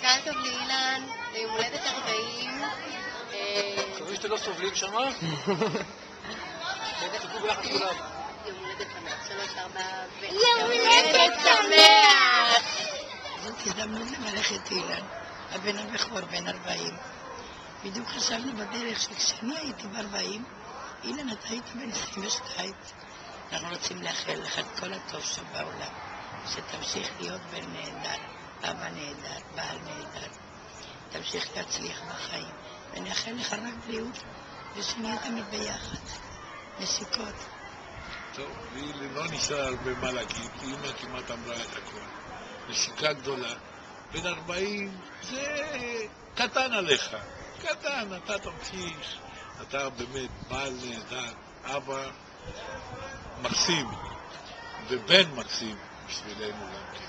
מזל טוב לאילן, ליום הולדת 40. מקווה שאתם לא סובלים שמה? תקעו ביחד כולם. יום הולדת שמח, 3, 4 יום הולדת שמח! זאת הזדמנות לברך את אילן, הבן הבכור בן 40. בדיוק חשבנו בדרך שכשאני הייתי ב-40, אילן אתה היית בן 22. אנחנו רוצים לאחל לך את כל הטוב שבעולם, שתמשיך להיות בן נהדר, אבא נהדר, בעל נהדר. תמשיך להצליח בחיים, ונאחל לך רק בריאות, ושנהיה תמיד ביחד. נשיקות. טוב, לי לא נשאר הרבה מה להגיד, אמא כמעט אמרה את הכל. נשיקה גדולה. בן 40 זה קטן עליך. קטן, אתה תמשיך. אתה באמת בעל נהדר, אבא מקסים, ובן מקסים בשבילנו גם כן.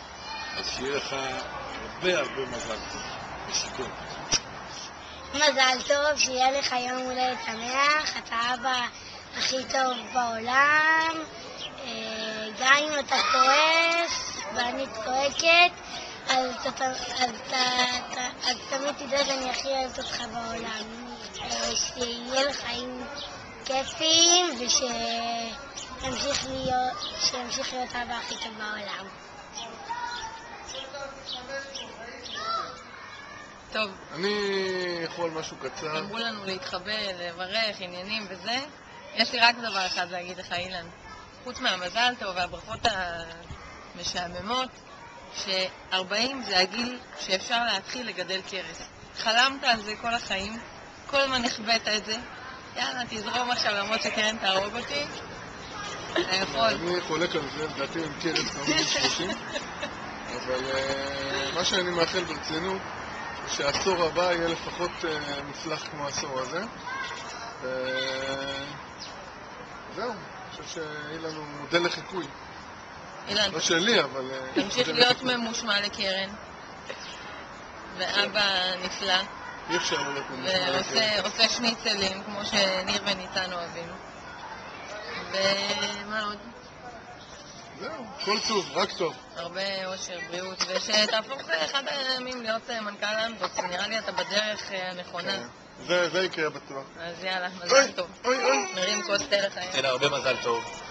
אז שיהיה לך הרבה הרבה מזל טוב. נשיקות. מזל טוב, שיהיה לך יום הולדת שמח, אתה אבא הכי טוב בעולם. גם אם אתה כועס ואני צועקת, אז תמיד תדע שאני הכי אוהבת אותך בעולם. שיהיה לך חיים כיפים ושימשיך להיות אבא הכי טוב בעולם. טוב, אני יכול משהו קצר. אמרו לנו להתחבא, לברך, עניינים וזה. יש לי רק דבר אחד להגיד לך, אילן. חוץ מהמזל טוב והברכות המשעממות, ש-40 זה הגיל שאפשר להתחיל לגדל קרס. חלמת על זה כל החיים, כל הזמן נחבאת את זה. יאללה, תזרום עכשיו למרות שקרן תהרוג אותי. אתה יכול. אני חולק על זה, לדעתי עם קרס כמובן 30. אבל מה שאני מאחל ברצינות, שהעשור הבא יהיה לפחות מוצלח כמו העשור הזה. זהו, אני חושב שיהיה לנו מודל לחיקוי. אילן, לא שלי, אבל... תמשיך להיות ממושמע לקרן. ואבא נפלא. אי אפשר להיות ממושמע לקרן. ועושה שניצלים, כמו שניר וניצן אוהבים. ומה עוד? זהו, כל טוב, רק טוב. הרבה אושר, בריאות, ושתהפוך אחד הימים להיות מנכ"ל אמדוקס. נראה לי אתה בדרך הנכונה. זה יקרה בטוח. אז יאללה, מזל טוב. נרים כוס תה לחיים. תן הרבה מזל טוב.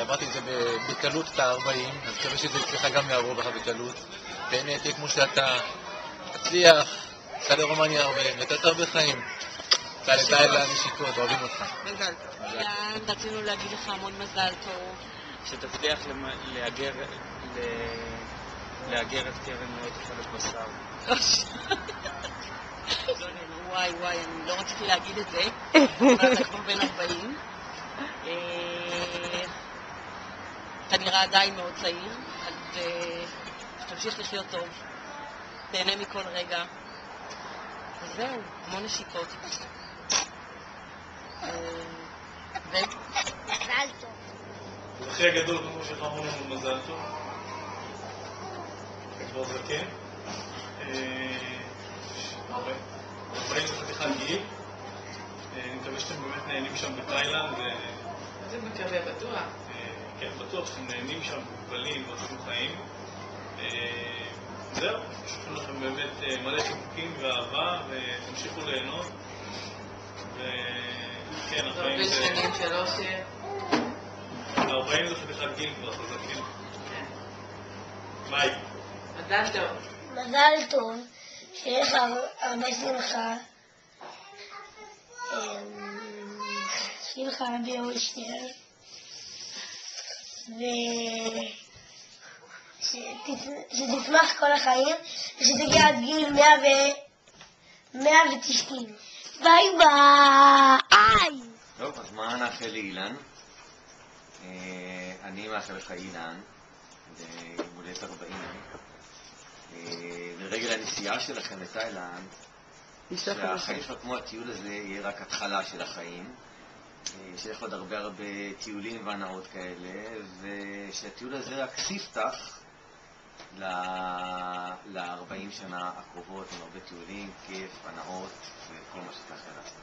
אמרתי את זה בקלות את ה-40, אז מקווה שזה אצלך גם יעבור לך בקלות. תהנה, תהיה כמו שאתה, תצליח, תצא לרומניה הרבה, ותצא הרבה חיים. תצא לתאילנד, נשיקות, אוהבים אותך. מזל טוב. אילן, רצינו להגיד לך המון מזל טוב. שתצליח לאגר את קרן מאוד חלק בשר. וואי, אני לא רציתי להגיד את זה, אבל אתה כבר בן 40. אתה נראה עדיין מאוד צעיר, אז תמשיך לחיות טוב, תהנה מכל רגע. וזהו, המון נשיקות. מזל טוב. אחי הגדול, כמו שלך המון המון מזל טוב. אתה כבר זקן. 40 זה חתיכת גיל. אני מקווה שאתם באמת נהנים שם בתאילנד. זה מקווה, בטוח. כן, בטוח שאתם נהנים שם, מוגבלים ועושים חיים. זהו, שולחים לכם באמת מלא חיבוקים ואהבה, ותמשיכו ליהנות. וכן, 40 זה... שנים של אושר. 40 זה חתיכת גיל כבר, חזקים. ביי. מזל טוב. מזל טוב, שיהיה לך הרבה שמחה, שיהיה לך הרבה אושר, שתצמח כל החיים, ושתגיע עד גיל 190. ביי ביי! טוב, אז מה נאחל לאילן? אני מאחל לך אילן, ביום הולדת 40. לרגל הנסיעה שלכם לתאילנד, שהחיים שלך כמו הטיול הזה יהיה רק התחלה של החיים, שיהיה לך עוד הרבה טיולים והנאות כאלה, ושהטיול הזה רק ספתח ל-40 שנה הקרובות, עם הרבה טיולים, כיף, הנאות וכל מה שתאחל לעשות.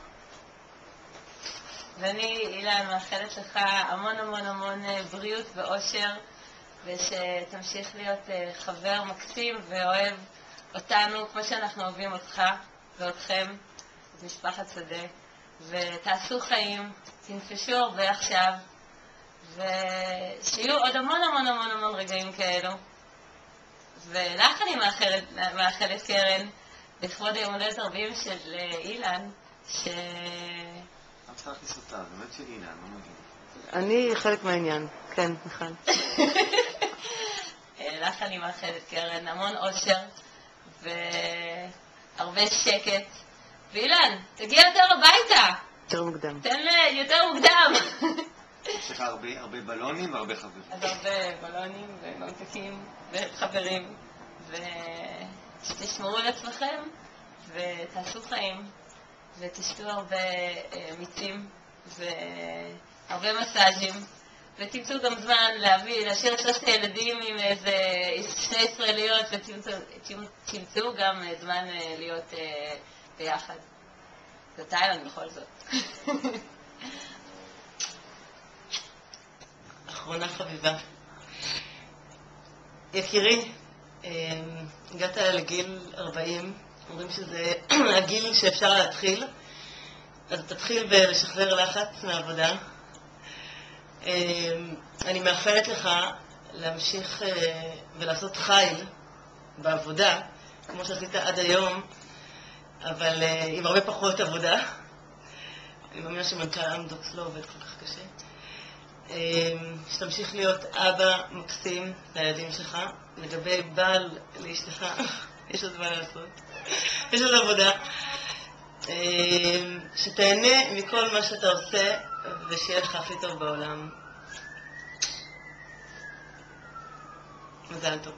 ואני, אילן, מאחלת לך המון בריאות ואושר, ושתמשיך להיות חבר מקסים ואוהב אותנו כמו שאנחנו אוהבים אותך ואתכם, את משפחת שדה, ותעשו חיים, תנפשו הרבה עכשיו, ושיהיו עוד המון המון המון המון רגעים כאלו. ולך אני מאחלת קרן, לכבוד היום הולדת 40 של אילן, ש... את צריכה להכניס אותה, באמת של אילן, לא מגיע. אני חלק מהעניין, כן, נכון. לך אני מאחלת קרן, המון אושר והרבה שקט. ואילן, תגיע יותר הביתה. יותר מוקדם. תן לי יותר מוקדם. יש לך הרבה בלונים והרבה חברים. אז הרבה בלונים וממתקים וחברים. ושתשמרו על עצמכם ותעשו חיים ותשתו הרבה מיצים והרבה מסאז'ים. ותמצאו גם זמן להשאיר את שלושת הילדים עם איזה שתי ישראליות, ותמצאו גם זמן להיות ביחד. זה תאילנד בכל זאת. אחרונה חביבה. יקירי, הגעת לגיל 40, אומרים שזה הגיל שאפשר להתחיל, אז תתחיל בלשחרר לחץ מהעבודה. אני מאחלת לך להמשיך ולעשות חיל בעבודה, כמו שעשית עד היום, אבל עם הרבה פחות עבודה. אני מאמינה שמנכ"ל אמדוקס לא עובד כל כך קשה. שתמשיך להיות אבא מקסים לילדים שלך. לגבי בעל לאשתך, יש עוד מה לעשות. יש עוד עבודה. שתהנה מכל מה שאתה עושה, ושיהיה לך הכי טוב בעולם. מזל טוב.